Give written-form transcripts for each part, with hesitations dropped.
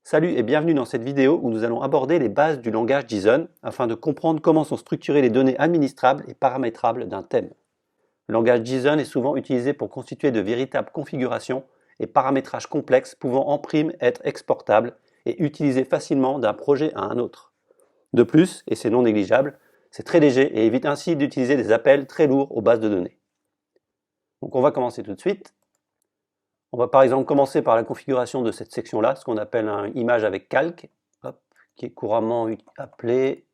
Salut et bienvenue dans cette vidéo où nous allons aborder les bases du langage JSON afin de comprendre comment sont structurées les données administrables et paramétrables d'un thème. Le langage JSON est souvent utilisé pour constituer de véritables configurations et paramétrages complexes pouvant en prime être exportables et utilisés facilement d'un projet à un autre. De plus, et c'est non négligeable, c'est très léger et évite ainsi d'utiliser des appels très lourds aux bases de données. Donc on va commencer tout de suite. On va par exemple commencer par la configuration de cette section-là, ce qu'on appelle une image avec calque, hop, qui est couramment appelé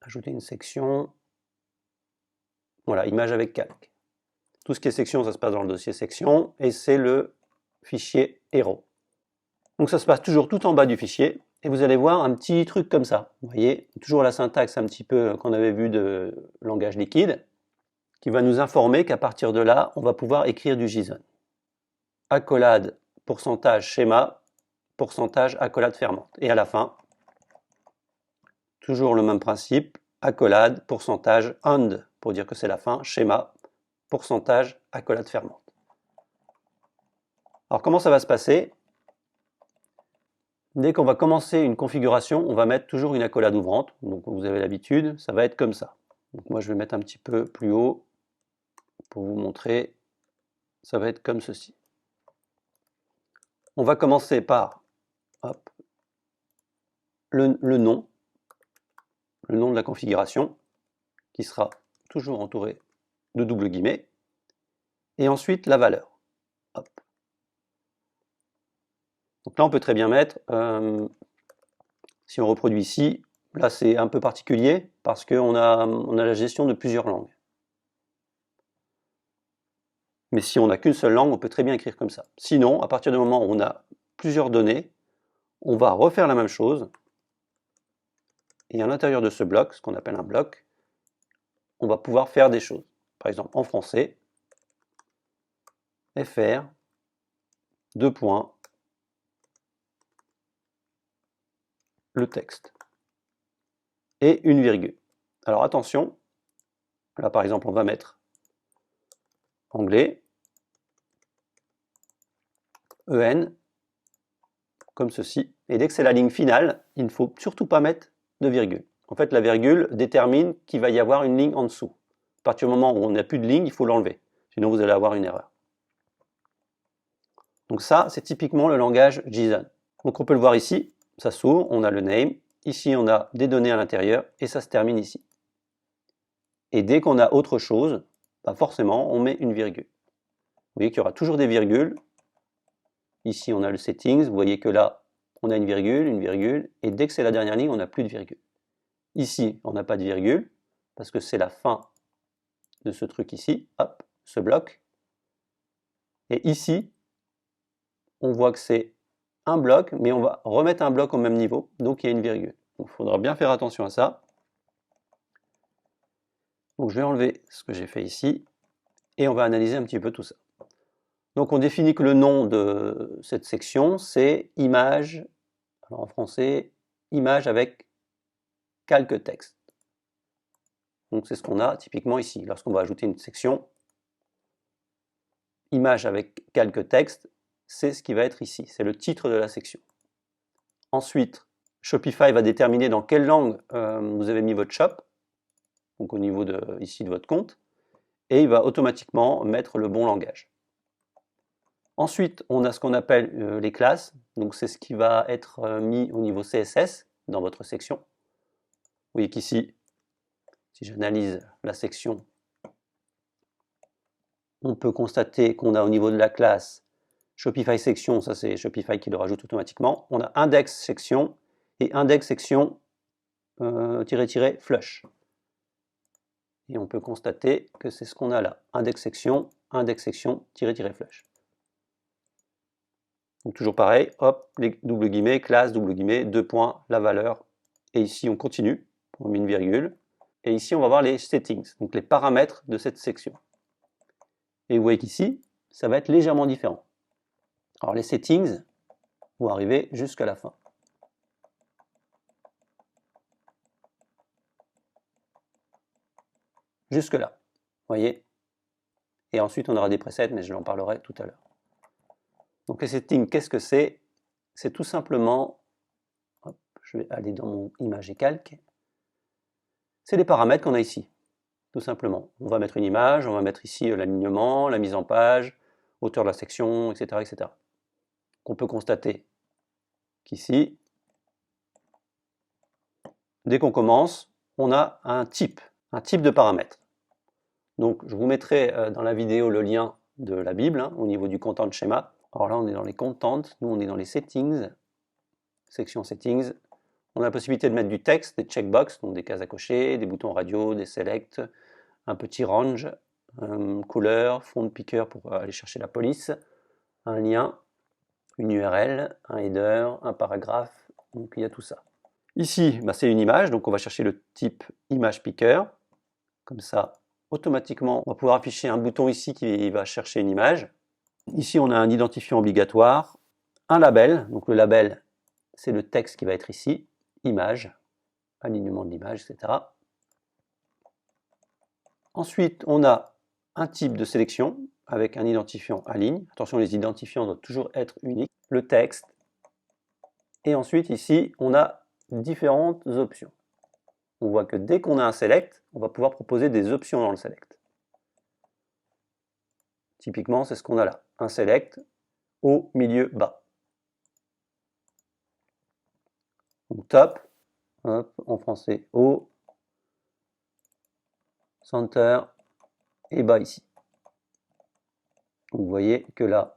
ajouter une section, voilà, image avec calque. Tout ce qui est section, ça se passe dans le dossier section, et c'est le fichier hero. Donc ça se passe toujours tout en bas du fichier, et vous allez voir un petit truc comme ça. Vous voyez, toujours la syntaxe un petit peu qu'on avait vu de langage liquide, qui va nous informer qu'à partir de là, on va pouvoir écrire du JSON. Accolade, pourcentage schéma, pourcentage accolade fermante. Et à la fin, toujours le même principe, accolade, pourcentage end, pour dire que c'est la fin, schéma, pourcentage accolade fermante. Alors comment ça va se passer? Dès qu'on va commencer une configuration, on va mettre toujours une accolade ouvrante. Donc vous avez l'habitude, ça va être comme ça. Donc moi je vais mettre un petit peu plus haut pour vous montrer. Ça va être comme ceci. On va commencer par hop, le nom de la configuration, qui sera toujours entouré de double guillemets, et ensuite la valeur. Hop. Donc là, on peut très bien mettre, si on reproduit ici, là c'est un peu particulier parce qu'on a la gestion de plusieurs langues. Mais si on n'a qu'une seule langue, on peut très bien écrire comme ça. Sinon, à partir du moment où on a plusieurs données, on va refaire la même chose. Et à l'intérieur de ce bloc, ce qu'on appelle un bloc, on va pouvoir faire des choses. Par exemple, en français, fr, deux points, le texte. Et une virgule. Alors attention, là par exemple, on va mettre anglais, en, comme ceci. Et dès que c'est la ligne finale, il ne faut surtout pas mettre de virgule. En fait, la virgule détermine qu'il va y avoir une ligne en dessous. À partir du moment où on n'a plus de ligne, il faut l'enlever. Sinon, vous allez avoir une erreur. Donc ça, c'est typiquement le langage JSON. Donc on peut le voir ici, ça s'ouvre, on a le name. Ici, on a des données à l'intérieur et ça se termine ici. Et dès qu'on a autre chose, bah forcément, on met une virgule. Vous voyez qu'il y aura toujours des virgules. Ici, on a le settings. Vous voyez que là, on a une virgule, et dès que c'est la dernière ligne, on n'a plus de virgule. Ici, on n'a pas de virgule, parce que c'est la fin de ce truc ici, hop, ce bloc. Et ici, on voit que c'est un bloc, mais on va remettre un bloc au même niveau, donc il y a une virgule. Donc il faudra bien faire attention à ça. Donc je vais enlever ce que j'ai fait ici, et on va analyser un petit peu tout ça. Donc on définit que le nom de cette section, c'est image, alors en français, image avec calque texte. Donc c'est ce qu'on a typiquement ici. Lorsqu'on va ajouter une section, image avec calque texte, c'est ce qui va être ici. C'est le titre de la section. Ensuite, Shopify va déterminer dans quelle langue vous avez mis votre shop, donc au niveau ici de votre compte, et il va automatiquement mettre le bon langage. Ensuite, on a ce qu'on appelle les classes, donc c'est ce qui va être mis au niveau CSS dans votre section. Vous voyez qu'ici, si j'analyse la section, on peut constater qu'on a au niveau de la classe Shopify section, ça c'est Shopify qui le rajoute automatiquement. On a index section et index section flush. Et on peut constater que c'est ce qu'on a là. Index section, flush. Donc toujours pareil, hop, les double guillemets, classe, double guillemets, deux points, la valeur. Et ici on continue, on met une virgule. Et ici on va voir les settings, donc les paramètres de cette section. Et vous voyez qu'ici, ça va être légèrement différent. Alors les settings vont arriver jusqu'à la fin. Jusque là, vous voyez. Et ensuite on aura des presets, mais je l'en parlerai tout à l'heure. Donc les settings, qu'est-ce que c'est? C'est tout simplement, hop, je vais aller dans mon image et calque, c'est les paramètres qu'on a ici, tout simplement. On va mettre une image, on va mettre ici l'alignement, la mise en page, hauteur de la section, etc. etc. On peut constater qu'ici, dès qu'on commence, on a un type de paramètre. Donc je vous mettrai dans la vidéo le lien de la Bible au niveau du content schéma. Alors là on est dans les contents, nous on est dans les settings, section settings. On a la possibilité de mettre du texte, des checkbox, donc des cases à cocher, des boutons radio, des select, un petit range, couleur, fond de picker pour aller chercher la police, un lien, une URL, un header, un paragraphe, donc il y a tout ça. Ici, c'est une image, donc on va chercher le type image picker, comme ça automatiquement, on va pouvoir afficher un bouton ici qui va chercher une image. Ici, on a un identifiant obligatoire, un label. Donc le label, c'est le texte qui va être ici, image, alignement de l'image, etc. Ensuite, on a un type de sélection avec un identifiant à ligne. Attention, les identifiants doivent toujours être uniques. Le texte. Et ensuite, ici, on a différentes options. On voit que dès qu'on a un select, on va pouvoir proposer des options dans le select. Typiquement, c'est ce qu'on a là. Un select, haut, milieu, bas. Donc top, hop, en français haut, center et bas ici. Donc vous voyez que là,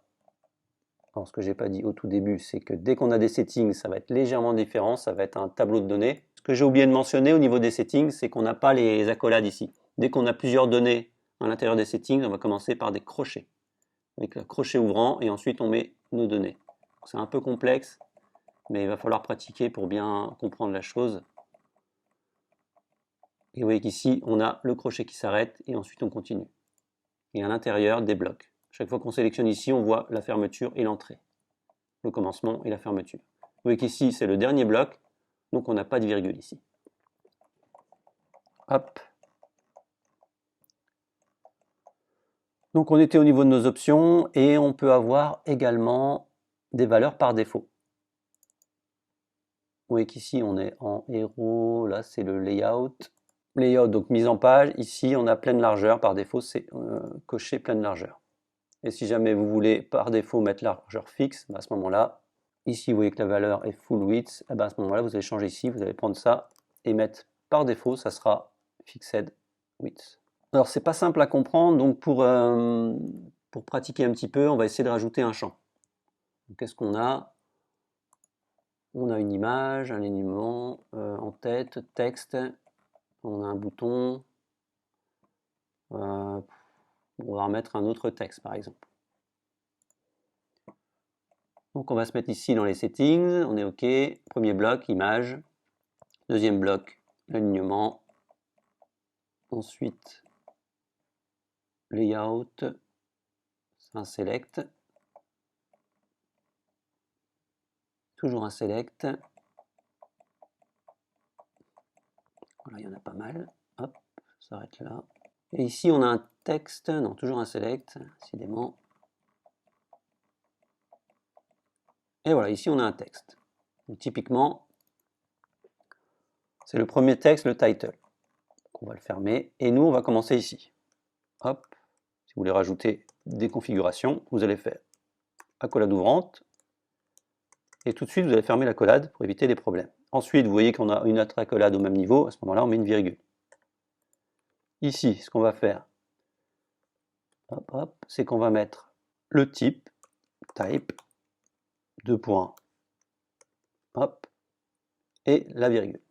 alors ce que je n'ai pas dit au tout début, c'est que dès qu'on a des settings, ça va être légèrement différent, ça va être un tableau de données. Ce que j'ai oublié de mentionner au niveau des settings, c'est qu'on n'a pas les accolades ici. Dès qu'on a plusieurs données à l'intérieur des settings, on va commencer par des crochets. Avec le crochet ouvrant et ensuite on met nos données. C'est un peu complexe, mais il va falloir pratiquer pour bien comprendre la chose. Et vous voyez qu'ici, on a le crochet qui s'arrête et ensuite on continue. Et à l'intérieur, des blocs. Chaque fois qu'on sélectionne ici, on voit la fermeture et l'entrée. Le commencement et la fermeture. Vous voyez qu'ici, c'est le dernier bloc, donc on n'a pas de virgule ici. Hop. Donc on était au niveau de nos options et on peut avoir également des valeurs par défaut. Vous voyez qu'ici, on est en héros, là c'est le layout. Layout, donc mise en page. Ici, on a pleine largeur. Par défaut, c'est coché pleine largeur. Et si jamais vous voulez par défaut mettre largeur fixe, à ce moment-là, ici vous voyez que la valeur est full width, à ce moment-là vous allez changer ici, vous allez prendre ça et mettre par défaut, ça sera fixed width. Alors c'est pas simple à comprendre, donc pour pratiquer un petit peu, on va essayer de rajouter un champ. Qu'est-ce qu'on a? On a une image, un élément en tête, texte, on a un bouton, on va remettre un autre texte par exemple. Donc on va se mettre ici dans les settings, on est OK. Premier bloc, image. Deuxième bloc, l'alignement. Ensuite, layout. C'est un select. Toujours un select. Voilà, il y en a pas mal. Hop, ça s'arrête là. Et ici on a un texte, non, toujours un select, décidément. Et voilà, ici on a un texte. Donc, typiquement, c'est le premier texte, le title. Donc, on va le fermer. Et nous, on va commencer ici. Hop. Si vous voulez rajouter des configurations, vous allez faire accolade ouvrante. Et tout de suite, vous allez fermer l'accolade pour éviter les problèmes. Ensuite, vous voyez qu'on a une autre accolade au même niveau. À ce moment-là, on met une virgule. Ici, ce qu'on va faire, c'est qu'on va mettre le type, type, 2 points, hop, et la virgule.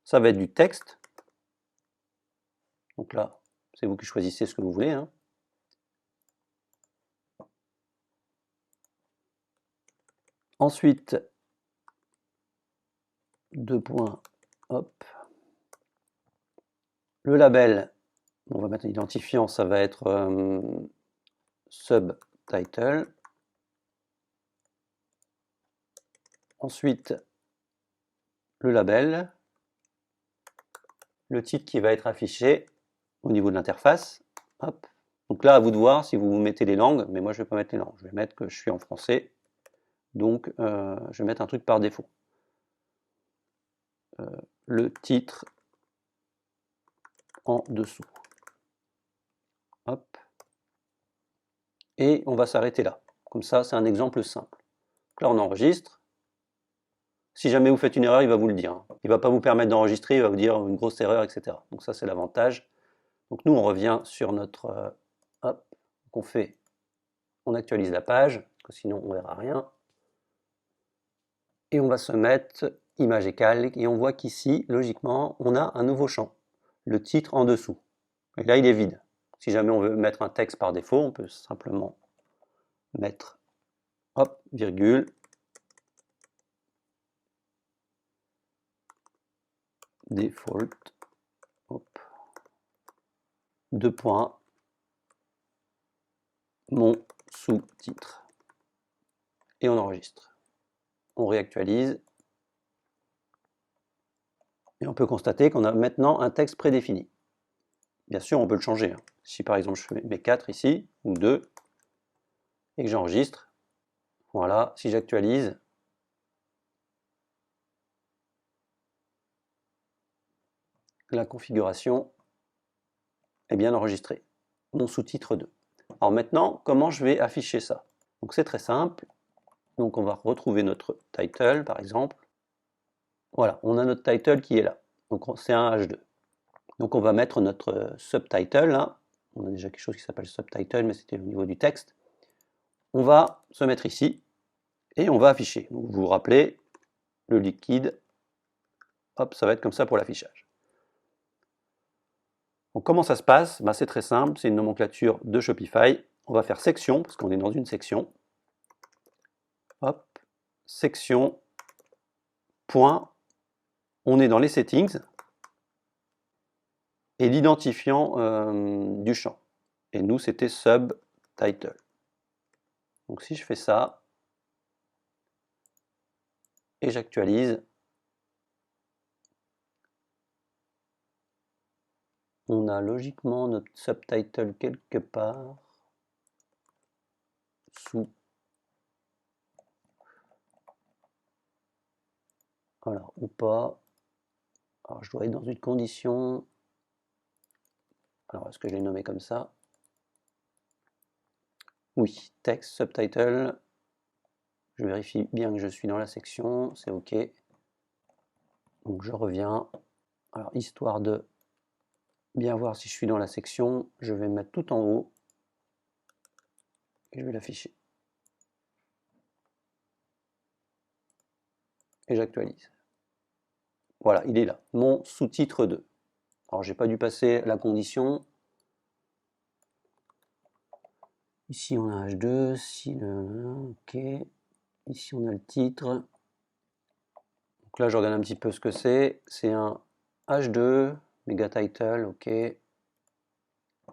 Ça va être du texte. Donc là, c'est vous qui choisissez ce que vous voulez. Hein. Ensuite, 2 points, hop. Le label, on va mettre un identifiant, ça va être subtitle. Ensuite, le label, le titre qui va être affiché au niveau de l'interface. Hop. Donc là, à vous de voir si vous mettez les langues, mais moi je vais pas mettre les langues. Je vais mettre que je suis en français. Donc je vais mettre un truc par défaut. Le titre en dessous. Hop. Et on va s'arrêter là. Comme ça, c'est un exemple simple. Donc là, on enregistre. Si jamais vous faites une erreur, il va vous le dire. Il ne va pas vous permettre d'enregistrer, il va vous dire une grosse erreur, etc. Donc ça, c'est l'avantage. Donc nous, on revient sur notre... hop, on actualise la page, parce que sinon on ne verra rien. Et on va se mettre image et calque, et on voit qu'ici, logiquement, on a un nouveau champ, le titre en dessous. Et là, il est vide. Si jamais on veut mettre un texte par défaut, on peut simplement mettre, hop, virgule, default, hop, 2 points, mon sous-titre. Et on enregistre. On réactualise. Et on peut constater qu'on a maintenant un texte prédéfini. Bien sûr, on peut le changer. Si par exemple je mets 4 ici, ou 2, et que j'enregistre, voilà, si j'actualise, la configuration est bien enregistrée. Mon sous-titre 2. Alors maintenant, comment je vais afficher ça? Donc c'est très simple. Donc on va retrouver notre title par exemple. Voilà, on a notre title qui est là. Donc c'est un H2. Donc on va mettre notre subtitle là. On a déjà quelque chose qui s'appelle subtitle, mais c'était au niveau du texte. On va se mettre ici et on va afficher. Donc, vous vous rappelez, le liquide, hop, ça va être comme ça pour l'affichage. Donc comment ça se passe? Ben, c'est très simple, c'est une nomenclature de Shopify. On va faire section, parce qu'on est dans une section. Hop, section, point, on est dans les settings, et l'identifiant du champ. Et nous, c'était subtitle. Donc si je fais ça, et j'actualise, on a logiquement notre subtitle quelque part sous. Alors, ou pas. Alors, je dois être dans une condition. Alors, est-ce que je l'ai nommé comme ça? Oui, texte, subtitle. Je vérifie bien que je suis dans la section, c'est OK. Donc, je reviens. Alors, histoire de bien voir si je suis dans la section, je vais mettre tout en haut et je vais l'afficher. Et j'actualise. Voilà, il est là, mon sous-titre 2. Alors, j'ai pas dû passer la condition. Ici, on a H2, ici, OK. Ici, on a le titre. Donc là, je regarde un petit peu ce que c'est. C'est un H2, Mega Title, OK.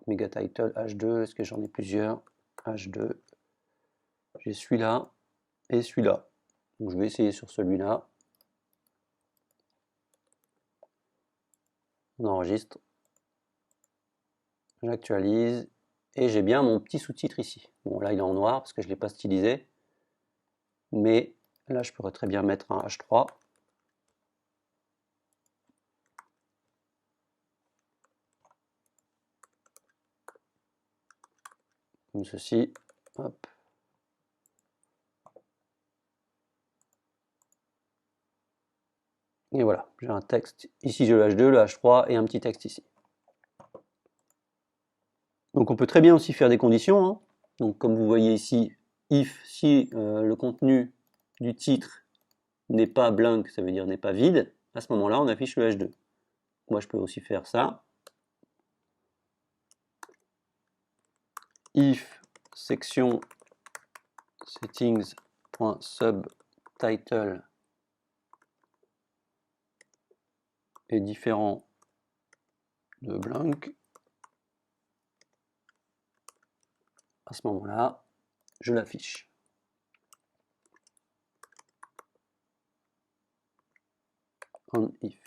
Mega Title H2, est-ce que j'en ai plusieurs? H2. J'ai celui-là et celui-là. Donc je vais essayer sur celui-là. On enregistre. J'actualise. Et j'ai bien mon petit sous-titre ici. Bon, là, il est en noir parce que je ne l'ai pas stylisé. Mais là, je pourrais très bien mettre un H3. Comme ceci. Hop. Et voilà, j'ai un texte. Ici, j'ai le H2, le H3 et un petit texte ici. Donc on peut très bien aussi faire des conditions. Hein. Donc comme vous voyez ici, if, si le contenu du titre n'est pas blank, ça veut dire n'est pas vide, à ce moment-là, on affiche le H2. Moi, je peux aussi faire ça. If section settings.subtitle est différent de blank, à ce moment-là, je l'affiche. On if.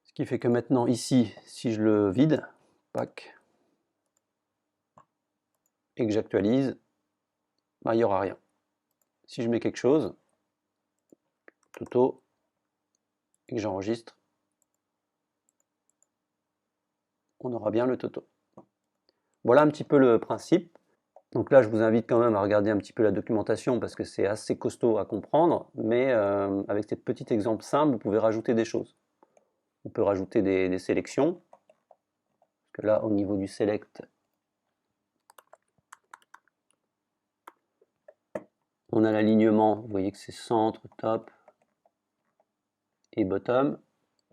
Ce qui fait que maintenant ici, si je le vide, pack, et que j'actualise, bah, il n'y aura rien. Si je mets quelque chose, Toto, et que j'enregistre, on aura bien le Toto. Voilà un petit peu le principe. Donc là, je vous invite quand même à regarder un petit peu la documentation parce que c'est assez costaud à comprendre, mais avec ces petits exemples simples, vous pouvez rajouter des choses. On peut rajouter des sélections, parce que là, au niveau du select, on a l'alignement, vous voyez que c'est centre, top et bottom.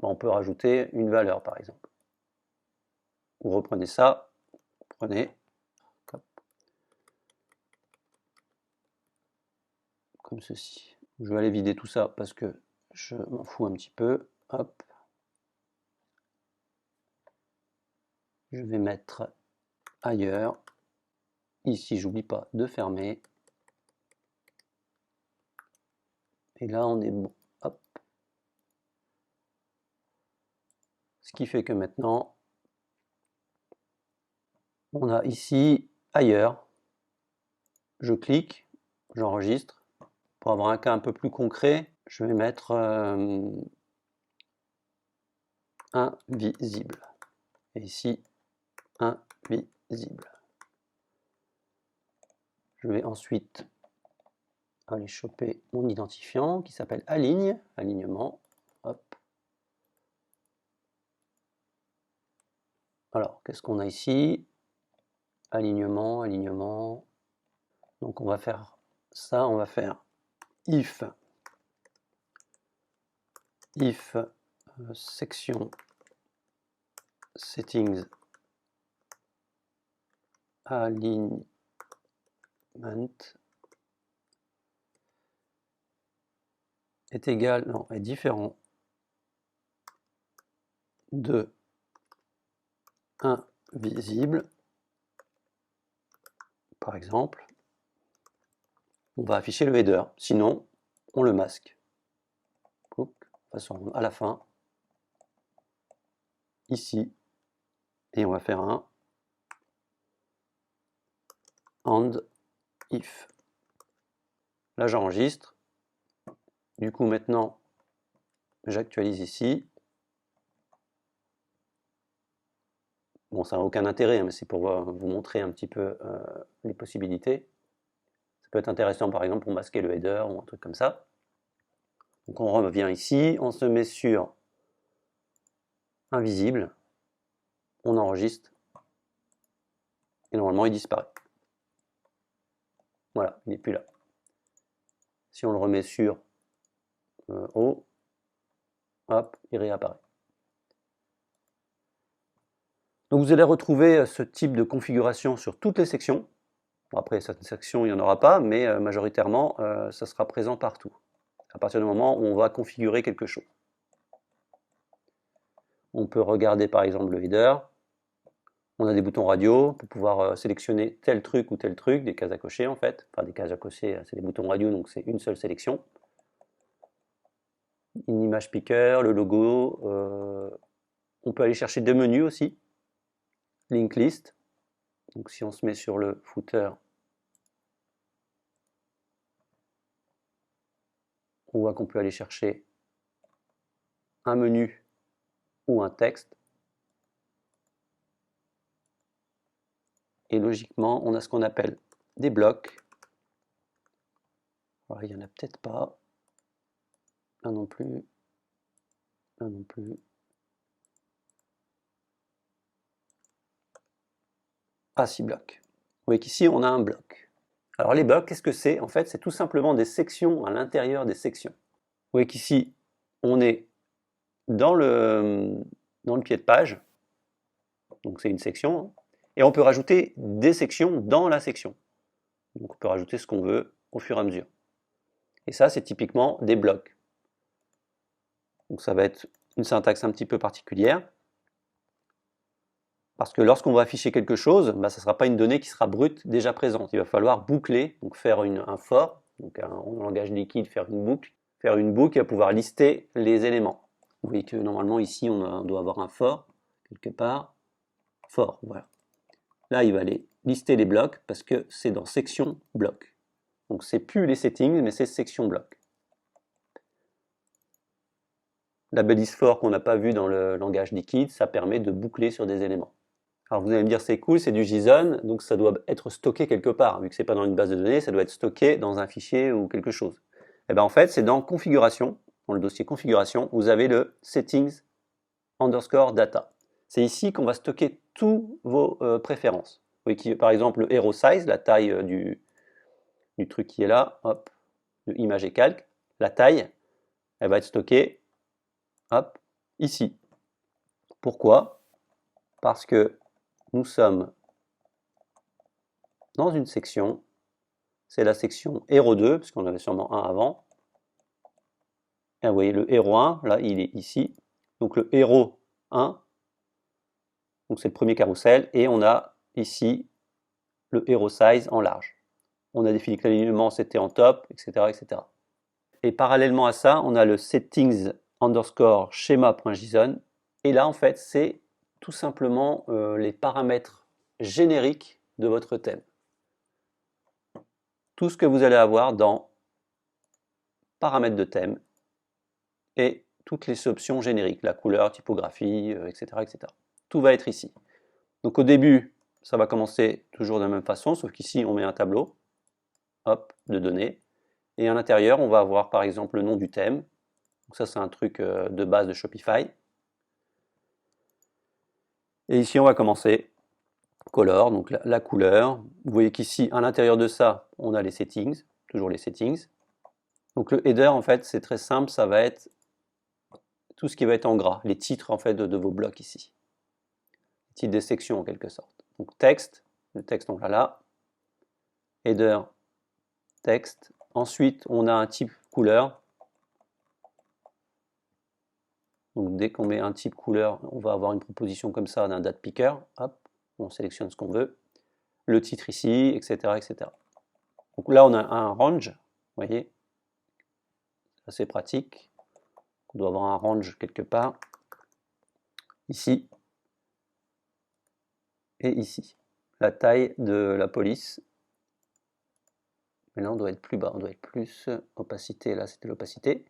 On peut rajouter une valeur, par exemple. Vous reprenez ça, prenez, hop, comme ceci. Je vais aller vider tout ça parce que je m'en fous un petit peu. Hop. Je vais mettre ailleurs. Ici, j'oublie pas de fermer. Et là, on est bon. Hop. Ce qui fait que maintenant, on a ici ailleurs. Je clique, j'enregistre. Pour avoir un cas un peu plus concret, je vais mettre invisible. Et ici, invisible. Je vais ensuite aller choper mon identifiant qui s'appelle aligne, alignement. Hop. Alors, qu'est-ce qu'on a ici? Alignement, alignement. Donc on va faire ça, on va faire if section settings alignment est égal, non, est différent de invisible, par exemple, on va afficher le header, sinon on le masque. De toute façon, à la fin, ici, et on va faire un and if. Là j'enregistre, du coup maintenant j'actualise ici. Bon, ça n'a aucun intérêt, mais c'est pour vous montrer un petit peu les possibilités. Ça peut être intéressant par exemple pour masquer le header ou un truc comme ça. Donc on revient ici, on se met sur invisible, on enregistre, et normalement il disparaît. Voilà, il n'est plus là. Si on le remet sur haut, hop, il réapparaît. Donc vous allez retrouver ce type de configuration sur toutes les sections. Bon, après, certaines sections, il n'y en aura pas, mais majoritairement, ça sera présent partout, à partir du moment où on va configurer quelque chose. On peut regarder par exemple le header. On a des boutons radio pour pouvoir sélectionner tel truc ou tel truc, des cases à cocher en fait. Enfin, des cases à cocher, c'est des boutons radio, donc c'est une seule sélection. Une image picker, le logo. On peut aller chercher des menus aussi. Link list. Donc si on se met sur le footer, on voit qu'on peut aller chercher un menu ou un texte. Et logiquement, on a ce qu'on appelle des blocs. Alors, il n'y en a peut-être pas. Là non plus. Là non plus. Ah, 6 blocs. Vous voyez qu'ici, on a un bloc. Alors les blocs, qu'est-ce que c'est? En fait, c'est tout simplement des sections à l'intérieur des sections. Vous voyez qu'ici, on est dans le pied de page. Donc c'est une section. Hein. Et on peut rajouter des sections dans la section. Donc on peut rajouter ce qu'on veut au fur et à mesure. Et ça, c'est typiquement des blocs. Donc ça va être une syntaxe un petit peu particulière. Parce que lorsqu'on va afficher quelque chose, bah, ça ne sera pas une donnée qui sera brute déjà présente. Il va falloir boucler, donc faire un for, donc en langage liquide, faire une boucle qui va pouvoir lister les éléments. Vous voyez que normalement ici on doit avoir un for quelque part. For, voilà. Là il va aller lister les blocs parce que c'est dans section bloc. Donc c'est plus les settings mais c'est section bloc. La balise for qu'on n'a pas vu dans le langage liquide, ça permet de boucler sur des éléments. Alors vous allez me dire c'est cool, c'est du JSON, donc ça doit être stocké quelque part. Vu que c'est pas dans une base de données, ça doit être stocké dans un fichier ou quelque chose. Et bien en fait, c'est dans configuration, dans le dossier configuration, vous avez le settings underscore data. C'est ici qu'on va stocker tous vos préférences. Vous voyez, par exemple, le hero size, la taille du truc qui est là, hop, de image et calque, la taille, elle va être stockée, hop, ici. Pourquoi? Parce que nous sommes dans une section, c'est la section hero 2, parce qu'on avait sûrement un avant. Et vous voyez le hero 1, là il est ici. Donc le hero 1, donc c'est le premier carrousel, et on a ici le hero size en large. On a défini que l'alignement c'était en top, etc., etc. Et parallèlement à ça, on a le settings underscore schema.json, et là en fait c'est tout simplement les paramètres génériques de votre thème. Tout ce que vous allez avoir dans paramètres de thème et toutes les options génériques, la couleur, typographie, etc., etc. Tout va être ici. Donc au début, ça va commencer toujours de la même façon, sauf qu'ici on met un tableau, hop, de données, et à l'intérieur on va avoir par exemple le nom du thème. Donc ça c'est un truc de base de Shopify. Et ici on va commencer color, donc la couleur. Vous voyez qu'ici à l'intérieur de ça on a les settings, toujours les settings. Donc le header en fait c'est très simple, ça va être tout ce qui va être en gras, les titres en fait de vos blocs ici. Les titres des sections en quelque sorte. Donc texte, le texte on l'a là. Header, texte. Ensuite on a un type couleur. Donc dès qu'on met un type couleur, on va avoir une proposition comme ça d'un date picker. Hop, on sélectionne ce qu'on veut. Le titre ici, etc., etc. Donc là on a un range, vous voyez, assez pratique. On doit avoir un range quelque part. Ici et ici. La taille de la police. Mais là on doit être plus bas, on doit être plus opacité. Là c'était l'opacité.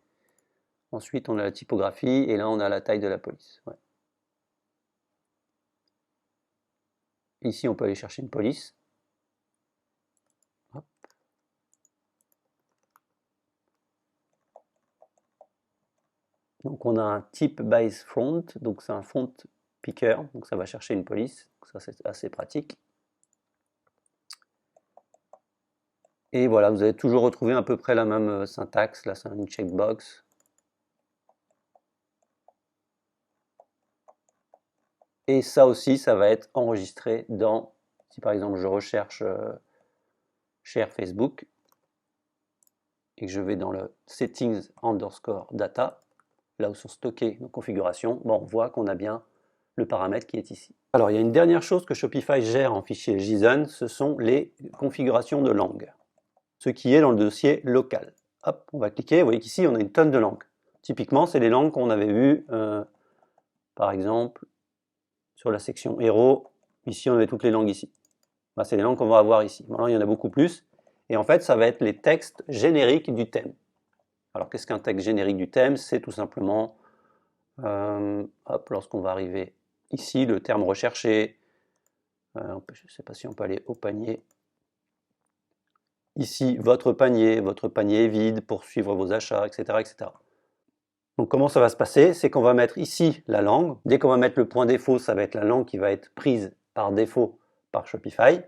Ensuite on a la typographie et là on a la taille de la police. Ouais. Ici on peut aller chercher une police. Hop. Donc on a un type base font, donc c'est un font picker, donc ça va chercher une police, donc ça c'est assez pratique. Et voilà, vous allez toujours retrouver à peu près la même syntaxe, là c'est une checkbox. Et ça aussi, ça va être enregistré dans, si par exemple je recherche share Facebook, et que je vais dans le settings underscore data, là où sont stockées nos configurations, bon, on voit qu'on a bien le paramètre qui est ici. Alors il y a une dernière chose que Shopify gère en fichier JSON, ce sont les configurations de langue, ce qui est dans le dossier local. Hop, on va cliquer, vous voyez qu'ici on a une tonne de langues. Typiquement, c'est les langues qu'on avait vues, par exemple, sur la section héros. Ici, on avait toutes les langues ici. Enfin, c'est les langues qu'on va avoir ici. Maintenant, il y en a beaucoup plus. Et en fait, ça va être les textes génériques du thème. Alors, qu'est-ce qu'un texte générique du thème? C'est tout simplement, lorsqu'on va arriver ici, le terme recherché. Je ne sais pas si on peut aller au panier. Ici, votre panier est vide pour suivre vos achats, etc., etc. Donc, comment ça va se passer? C'est qu'on va mettre ici la langue. Dès qu'on va mettre le point défaut, ça va être la langue qui va être prise par défaut par Shopify.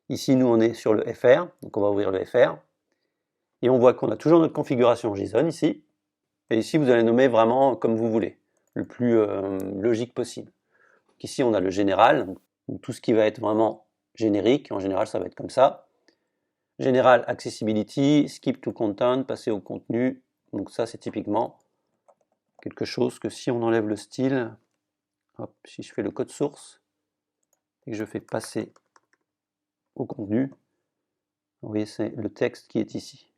Ici, nous, on est sur le FR, donc on va ouvrir le FR. Et on voit qu'on a toujours notre configuration JSON ici. Et ici, vous allez nommer vraiment comme vous voulez, le plus logique possible. Donc ici, on a le général, donc tout ce qui va être vraiment générique. En général, ça va être comme ça. Général Accessibility, Skip to Content, passer au contenu. Donc ça, c'est typiquement quelque chose que si on enlève le style, hop, si je fais le code source et que je fais passer au contenu, vous voyez, c'est le texte qui est ici.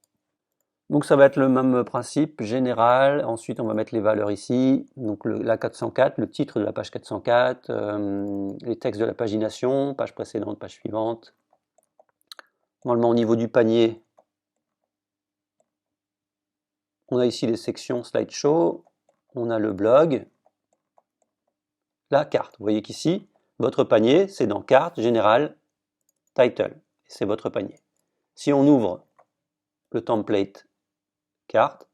Donc ça va être le même principe général. Ensuite, on va mettre les valeurs ici. Donc la 404, le titre de la page 404, les textes de la pagination, page précédente, page suivante. Normalement, au niveau du panier, on a ici les sections slideshow, on a le blog, la carte. Vous voyez qu'ici, votre panier, c'est dans carte, général, title. Et c'est votre panier. Si on ouvre le template carte,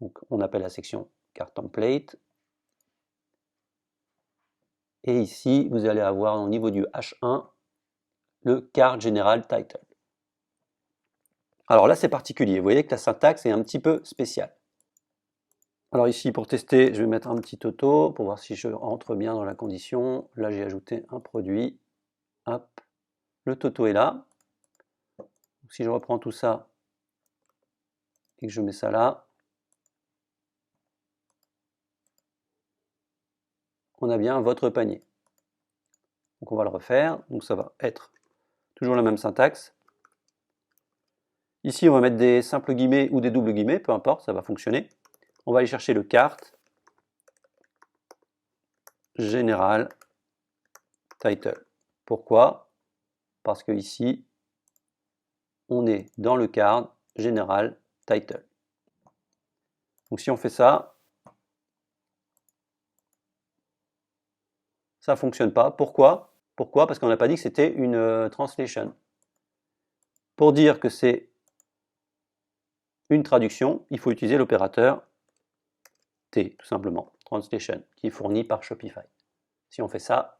donc on appelle la section carte template, et ici, vous allez avoir au niveau du H1, le carte général title. Alors là, c'est particulier. Vous voyez que la syntaxe est un petit peu spéciale. Alors ici, pour tester, je vais mettre un petit auto pour voir si je rentre bien dans la condition. Là, j'ai ajouté un produit. Hop, le toto est là. Si je reprends tout ça et que je mets ça là, on a bien votre panier. Donc on va le refaire. Donc ça va être toujours la même syntaxe. Ici, on va mettre des simples guillemets ou des doubles guillemets, peu importe, ça va fonctionner. On va aller chercher le carte général title. Pourquoi? Parce que ici, on est dans le card général title. Donc si on fait ça, ça ne fonctionne pas. Pourquoi? Pourquoi? Parce qu'on n'a pas dit que c'était une translation. Pour dire que c'est une traduction, il faut utiliser l'opérateur T, tout simplement, translation, qui est fourni par Shopify. Si on fait ça,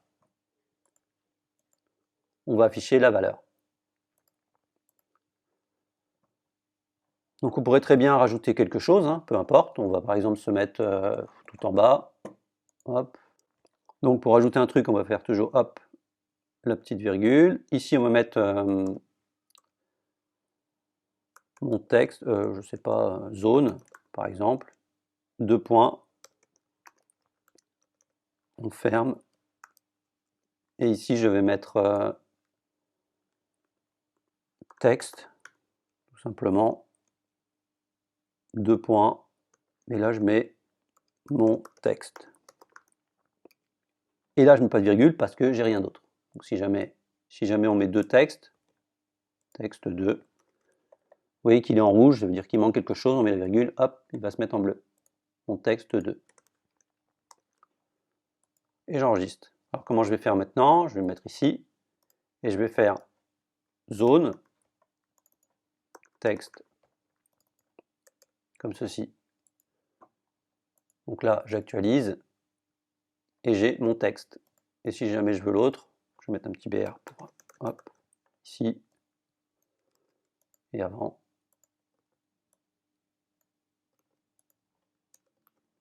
on va afficher la valeur. Donc on pourrait très bien rajouter quelque chose, hein, peu importe. On va par exemple se mettre tout en bas. Hop. Donc pour rajouter un truc, on va faire toujours hop, la petite virgule. Ici, on va mettre mon texte, je ne sais pas, zone, par exemple. 2 points. On ferme. Et ici, je vais mettre texte, tout simplement. 2 points. Et là, je mets mon texte. Et là, je ne mets pas de virgule parce que j'ai rien d'autre. Donc si jamais on met deux textes, texte 2, vous voyez qu'il est en rouge, ça veut dire qu'il manque quelque chose, on met la virgule, hop, il va se mettre en bleu. Mon texte 2. Et j'enregistre. Alors comment je vais faire maintenant? Je vais me mettre ici, et je vais faire zone, texte, comme ceci. Donc là, j'actualise, et j'ai mon texte. Et si jamais je veux l'autre, je vais mettre un petit BR pour, hop, ici, et avant.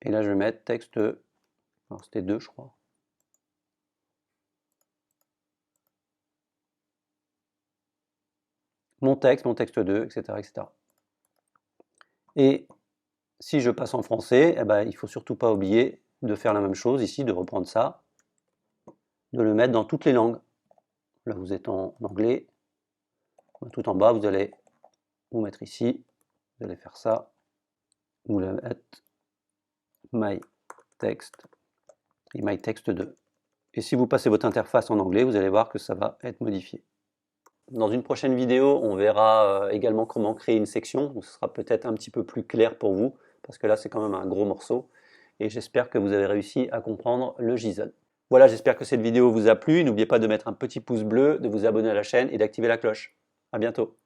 Et là, je vais mettre texte, alors c'était 2, je crois. Mon texte 2, etc., etc. Et si je passe en français, eh ben, il ne faut surtout pas oublier de faire la même chose ici, de reprendre ça, de le mettre dans toutes les langues. Là, vous êtes en anglais. Tout en bas, vous allez vous mettre ici. Vous allez faire ça. Vous allez mettre my text et my text 2. Et si vous passez votre interface en anglais, vous allez voir que ça va être modifié. Dans une prochaine vidéo, on verra également comment créer une section. Donc, ce sera peut-être un petit peu plus clair pour vous, parce que là, c'est quand même un gros morceau. Et j'espère que vous avez réussi à comprendre le JSON. Voilà, j'espère que cette vidéo vous a plu. N'oubliez pas de mettre un petit pouce bleu, de vous abonner à la chaîne et d'activer la cloche. À bientôt.